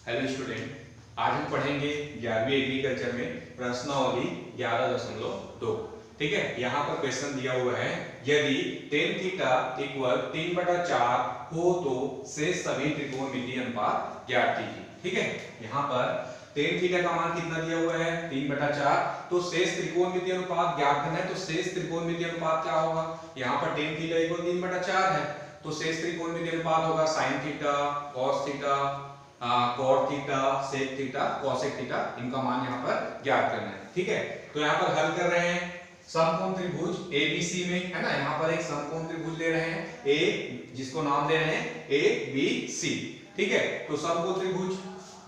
Hello student, आज हम पढ़ेंगे 11वीं एग्रीकल्चर में प्रश्नावली 11.2। ठीक है, यहाँ पर क्वेश्चन दिया हुआ है, यदि tan थीटा इक्वल 3/4 हो तो शेष सभी त्रिकोणमितीय अनुपात ज्ञात कीजिए। ठीक है, यहाँ पर tan थीटा का मान कितना दिया हुआ है 3/4, तो शेष त्रिकोणमितीय अनुपात ज्ञात करना है। तो शेष त्रिकोणमितीय अनुपात क्या होगा, यहाँ पर tan थीटा इक्वल 3/4 है, तो शेष त्रिकोणमितीय अनुपात होगा sin theta, cos theta, cot theta, sec theta, cosec theta, इनका मान यहाँ पर ज्ञात करना है। ठीक है, तो यहाँ पर हल कर रहे हैं समकोण त्रिभुज ABC में, है ना। यहाँ पर एक समकोण त्रिभुज ले रहे हैं A, जिसको नाम दे रहे हैं ABC। ठीक है, तो समकोण त्रिभुज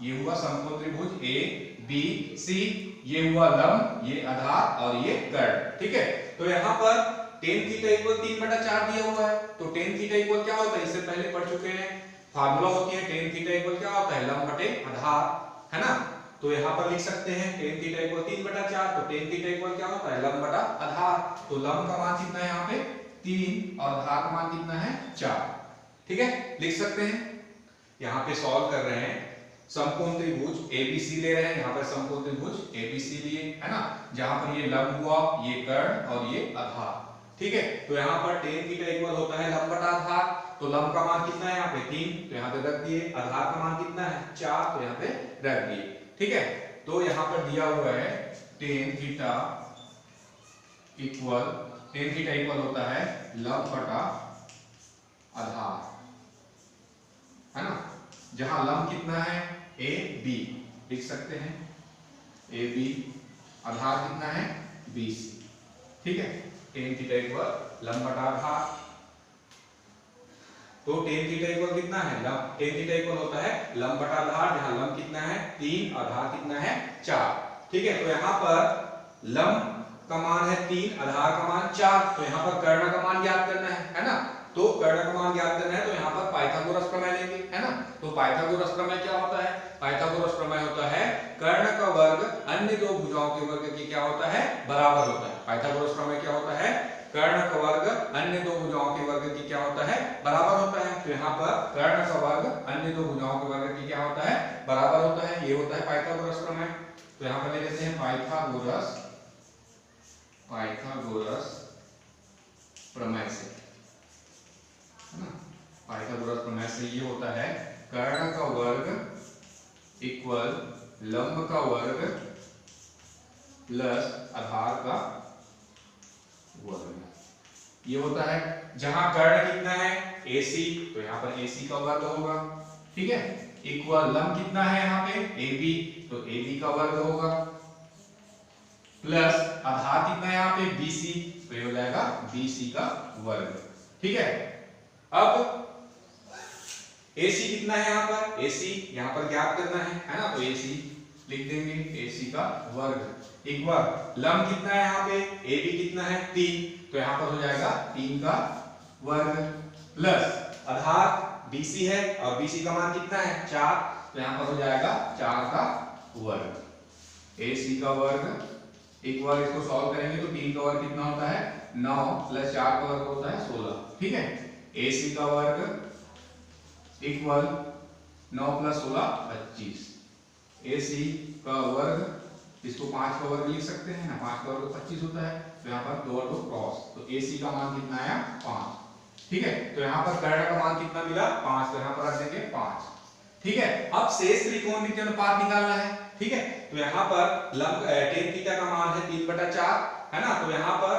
ये हुआ समकोण त्रिभुज ABC, ये हुआ लंब, ये आधार और ये कर्ण। ठीक है, तो यहाँ पर tan थीटा इक्वल 3/4 दिया हुआ है, तो tan थीटा इक्वल क्या होता है, इससे पहले पढ़ चुके हैं। फार्मूला होती है tan थीटा इक्वल क्या होता है, लंब बटे आधार, है ना। तो यहाँ पर लिख सकते हैं tan थीटा इक्वल 3/4, तो tan थीटा इक्वल क्या होता है, लंब बटा आधार। तो लंब का मान कितना है यहाँ पे 3 और आधार का मान कितना है 4। ठीक है, लिख सकते हैं। यहाँ पे सॉल्व कर रहे हैं समकोण त्रिभुज ABC ले रहे हैं, यहाँ पर समकोण त्रिभुज ABC लिए, है ना, जहां पर ये लंब हुआ, ये कर्ण और ये आधार। ठीक है, तो यहाँ पर tan थीटा इक्वल होता है लंब बटा आधार, तो लंब का मान कितना है यहाँ पे 3, तो यहाँ पे रख दिए। आधार का मान कितना है 4, तो यहाँ पे रख दिए। ठीक है, तो यहाँ पर दिया हुआ है tan थीटा इक्वल होता है लंब बटा आधार, है ना, जहां लंब कितना है AB, लिख सकते हैं AB, आधार कितना है BC। ठीक है, tan थीटा इक्वल लंब बटा आधार, तो tan थीटा इक्वल कितना है लंब, tan थीटा इक्वल होता है लंब बटा आधार, जहां लंब कितना है 3, आधार कितना है 4। ठीक है, तो यहाँ पर लंब का मान है 3, आधार का मान 4, तो यहाँ पर कर्ण का मान ज्ञात करना है ना। तो कर्ण का मान ज्ञात करना है, तो यहाँ पर पाइथागोरस प्रमेय लेंगे, है ना। तो पाइथागोरस प्रमेय क्या होता है, पाइथागोरस प्रमेय होता है कर्ण का वर्ग अन्य दो भुजाओं के वर्ग की क्या होता है, बराबर होता है। पाइथागोरस प्रमेय क्या होता है, कर्ण का वर्ग अन्य दो भुजाओं के वर्ग की क्या होता है, बराबर होता है। तो यहाँ पर कर्ण का वर्ग अन्य दो भुजाओं के वर्ग की क्या होता है, बराबर होता है, ये होता है पाइथागोरस प्रमेय। तो यहाँ पर ले लेते हैं पाइथागोरस प्रमेय से, है ना। पाइथागोरस प्रमेय से ये होता है कर्ण का वर्ग इक्वल लंब का वर्ग प्लस आधार का वर्ग, ये होता है। जहां कर्ण कितना है AC, तो यहाँ पर AC का वर्ग होगा। ठीक है, इक्वल लंब कितना है यहाँ पे AB, तो AB का वर्ग होगा, प्लस आधार कितना है यहाँ पे BC, तो ये हो जाएगा BC का वर्ग। ठीक है, अब AC कितना है यहाँ पर, AC यहाँ पर ज्ञात करना है ना, तो AC लिख देंगे AC का वर्ग इक्वल लंब कितना है यहाँ पे AB कितना है 3, तो यहाँ पर हो जाएगा 3 का वर्ग, प्लस आधार BC है और BC का मान कितना है 4, तो यहाँ पर हो जाएगा 4 का वर्ग। AC का वर्ग इक्वल, इसको सॉल्व करेंगे तो 3 का वर्ग कितना होता है 9, प्लस 4 का वर्ग होता है 16। ठीक है, AC का वर्ग इक्वल 9 प्लस 16 25। AC का वर्ग, इसको 5 का वर्ग लिख सकते हैं ना, 5 का वर्ग 25 होता है, तो यहाँ पर 2 क्रॉस, तो AC का मान कितना आया 5। ठीक है, तो यहाँ पर कर्ण का मान कितना मिला 5, तो यहाँ पर रख देंगे 5। ठीक है, अब शेष त्रिकोणमितीय अनुपात निकालना है। ठीक है, तो यहाँ पर लंब tan थीटा का मान है 3/4, है ना। तो यहाँ पर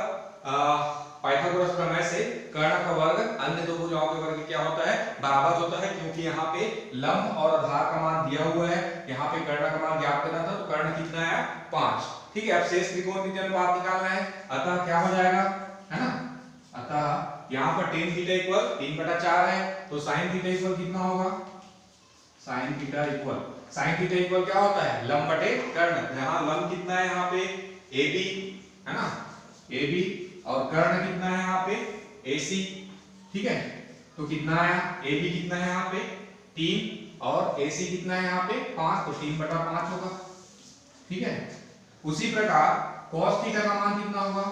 पाइथागोरस प्रमेय से कर्ण का वर्ग अन्य दो भुजाओं के वर्ग क्या होता है, बराबर होता है, क्योंकि यहाँ पे लंब और आधार का मान दिया हुआ है, यहाँ पे कर्ण का मान ज्ञात करना था, तो कर्ण कितना है 5। ठीक है, अब शेष त्रिकोणमितीय अनुपात निकालना है, अतः क्या हो जाएगा, है ना, अतः यहाँ पर tan थीटा इक्वल 3/4 है, तो sin थीटा इक्वल कितना होगा, sin थीटा इक्वल क्या होता है लंब बटे कर्ण, यहाँ लंब कितना है यहाँ पे AB, है ना, AB, और कर्ण कितना है यहाँ पे AC। ठीक है, तो कितना है AB कितना है यहाँ पे 3 और AC कितना है यहाँ पे 5, तो 3/5 होगा। ठीक है, उसी प्रकार cos थीटा का मान कितना होगा,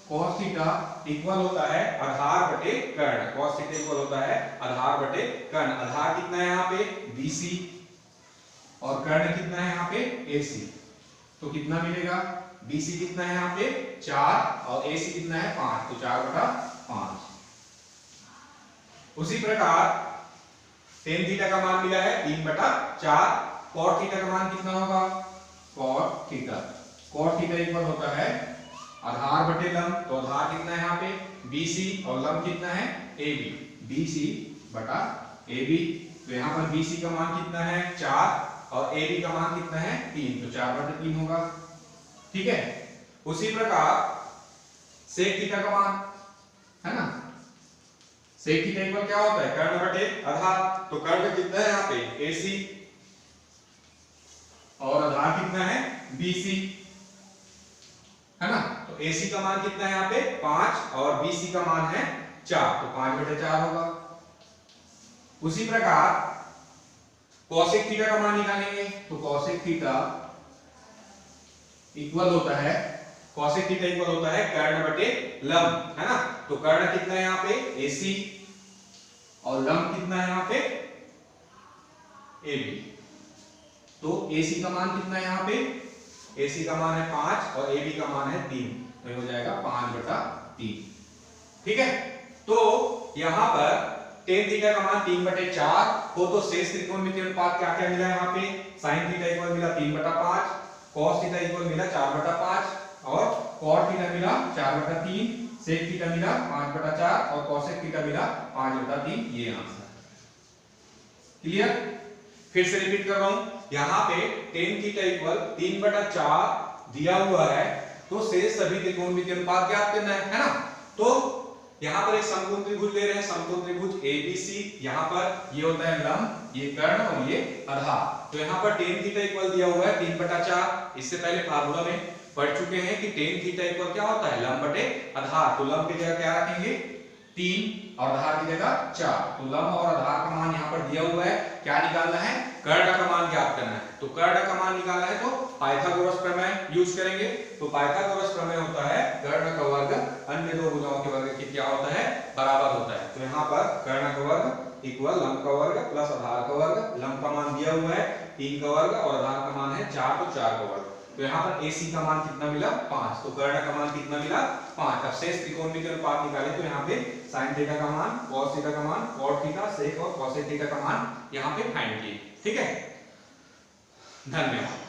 cos थीटा इक्वल होता है आधार बटे कर्ण, cos थीटा इक्वल होता है आधार बटे कर्ण। आधार कितना है यहाँ पे BC, और कर्ण कितना है यहाँ पे AC, तो कितना मिलेगा, BC कितना है यहाँ पे 4 और AC कितना है 5, तो 4/5। उसी प्रकार tan थीटा का मान मिला है 3/4, cot थीटा का मान कितना होगा, cot थीटा इक्वल होता है आधार बटे लंब, तो आधार कितना है यहाँ पे BC और लंब कितना है AB, BC बटा AB, तो यहाँ पर BC का मान कितना है 4 और AB का मान कितना है 3, तो 4/3 होगा। ठीक है, उसी प्रकार sec थीटा का मान है ना, sec थीटा इक्वल क्या होता है कर्ण बटे आधार, तो कर्ण कितना है यहाँ पे AC और आधार कितना है BC है ना, तो AC का मान कितना है यहाँ पे 5 और BC का मान है 4, तो 5/4 होगा। उसी प्रकार cosec थीटा का मान निकालेंगे, तो cosec थीटा इक्वल होता है कर्ण बटे लंब है ना, तो कर्ण कितना है यहाँ पे AC और लंब कितना है यहाँ पे AB, तो AC का मान कितना है यहाँ पे, AC का मान है 5 और AB का मान है 3, तो ये हो जाएगा 5/3। ठीक है, तो यहाँ पर tan थीटा का मान 3/4 हो, तो शेष त्रिकोणमितीय अनुपात क्या क्या मिला यहाँ पे, sin थीटा इक्वल मिला 3/5, cos थीटा इक्वल मिला 4/5 और cot थीटा मिला 4/3, sec थीटा मिला 5/4 और cosec थीटा मिला 5/3, ये आंसर। क्लियर, फिर से रिपीट कर रहा हूं, यहाँ पे tan थीटा इक्वल 3/4 दिया हुआ है, तो शेष सभी त्रिकोणमितीय अनुपात ज्ञात करना है ना, तो यहाँ पर एक समकोण त्रिभुज ले रहे हैं, समकोण त्रिभुज ABC, यहाँ पर ये होता है लंब, ये कर्ण और ये आधार, तो यहाँ पर tan थीटा इक्वल दिया हुआ है 3/4, इससे पहले फार्मूला में पढ़ चुके हैं कि tan थीटा इक्वल क्या होता है लंब बटे आधार, तो लंब की जगह क्या रखेंगे 3 और आधार की जगह 4, तो लंब और आधार का मान यहाँ पर दिया हुआ है, क्या निकालना है कर्ण का मान ज्ञात करना है, तो कर्ण का मान निकालना है तो पाइथागोरस प्रमेय यूज करेंगे, तो पाइथागोरस प्रमेय होता है कर्ण का वर्ग अन्य दो भुजाओं के वर्ग के क्या होता है बराबर होता है, तो यहाँ पर कर्ण का वर्ग इक्वल लंब का वर्ग प्लस आधार का वर्ग, लंब का मान दिया हुआ है 3 का वर्ग और आधार का मान है 4, तो 4 का वर्ग, तो यहाँ पर AC का मान कितना मिला 5, तो कर्ण का मान कितना मिला 5। अब शेष त्रिकोणमितीय अनुपात निकाले, तो यहाँ पे sin थीटा का मान, cos थीटा का मान, cot थीटा, sec और cosec थीटा का मान यहाँ पे फाइंड किए। ठीक है, धन्यवाद।